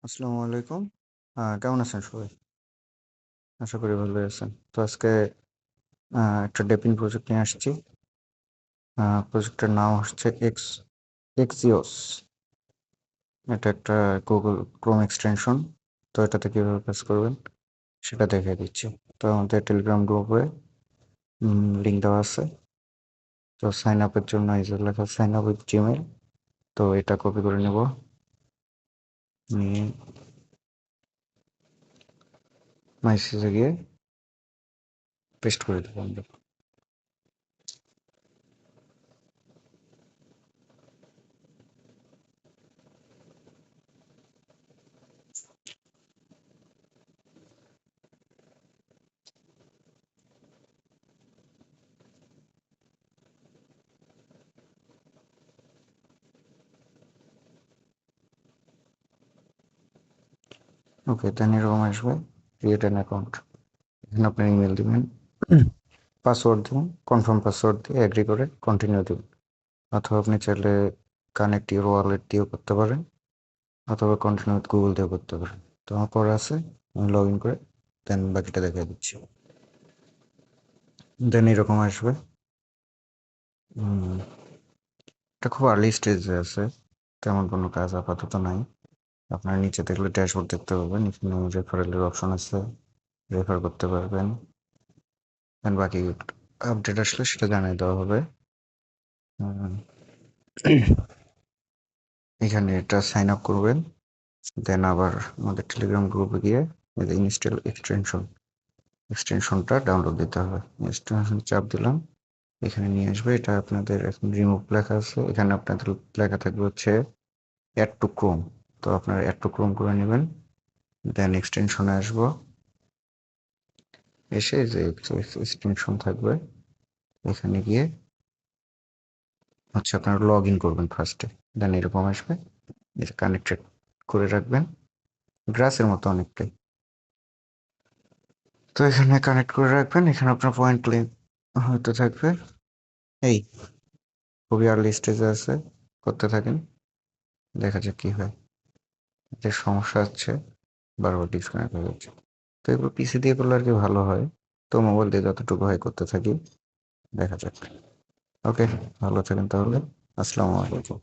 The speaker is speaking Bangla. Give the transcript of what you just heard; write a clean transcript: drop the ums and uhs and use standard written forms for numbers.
আসসালামু আলাইকুম। কেমন আছেন সবাই? আশা করি ভালোই আছেন। তো আজকে একটা ডেপিং প্রজেক্ট নিয়ে আসছি। প্রজেক্টের নাম হচ্ছে এক্সিওস। এটা একটা গুগল ক্রোম এক্সটেনশন। তো এটাতে কিভাবে কাজ করবেন সেটা দেখিয়ে দিচ্ছি। তো আমাদের টেলিগ্রাম গ্রুপে লিঙ্ক দেওয়া আছে। তো সাইন আপের জন্য এই যে লেখা সাইন আপ উইথ জিমেইল। তো এটা কপি করে নেব, নিয়ে মেসেজে গিয়ে পেস্ট করে দেবো আমরা। ওকে, দেন এরকম আসবে ক্রিয়েট অ্যান অ্যাকাউন্ট। এখানে আপনার ইমেল দিবেন, পাসওয়ার্ড দিবেন, কনফার্ম পাসওয়ার্ড দিয়ে এগ্রি করে কন্টিনিউ দিবেন। অথবা আপনি চাইলে কানেক্ট ইউর ওয়ালেট দিয়েও করতে পারেন, অথবা কন্টিনিউ উইথ গুগল দিয়েও করতে পারেন। তো আমার করা আছে, আমি লগ ইন করে দেন বাকিটা দেখিয়ে দিচ্ছি। দেন এরকম আসবে। এটা খুব আর্লি স্টেজে আছে, তেমন কোনো কাজ আপাতত নাই। আপনার নিচে দেখলে ড্যাশবোর্ড দেখতে পাবেন, এখানে রেফারেলের অপশন আছে, রেফার করতে পারবেন। দেন বাকি আপডেট আসলে সেটা জানিয়ে দেওয়া হবে। উম, এখানে এটা সাইন আপ করবেন, দেন আবার আমাদের টেলিগ্রাম গ্রুপে গিয়ে এই যে ইনস্টল এক্সটেনশনটা ডাউনলোড দিতে হবে। এক্সটেনশন চাপ দিলাম, এখানে নিয়ে আসবে। এটা আপনাদের এখন রিমুভ লেখা আছে, এখানে আপনাদের লেখা থাকবে হচ্ছে অ্যাড টু ক্রোম। তো আপনারা অ্যাড টু ক্রোম করে নেবেন। দেন এক্সটেনশনে আসবো, এসে যে এক্সটেনশন থাকবে এখানে গিয়ে হচ্ছে আপনারা লগ ইন করবেন ফার্স্টে। দেন এরকম আসবে, এটা কানেক্টেড করে রাখবেন, গ্রাসের মতো অনেকটাই। তো এখানে কানেক্ট করে রাখবেন, এখানে আপনার পয়েন্ট লিঙ্ক হয়তো থাকবে। এই খুবই আর্লি স্টেজে আছে, করতে থাকেন, দেখা যাক কি হয়। যে সমস্যা হচ্ছে, বারবার ডিসকানেক্ট হয়ে যাচ্ছে। তো এগুলো পিসি দিয়ে করলে আর কি ভালো হয়। তো মোবাইল দিয়ে যতটুকু হয় করতে থাকি, দেখা যাক। ওকে, ভালো থাকেন তাহলে। আসসালামু আলাইকুম।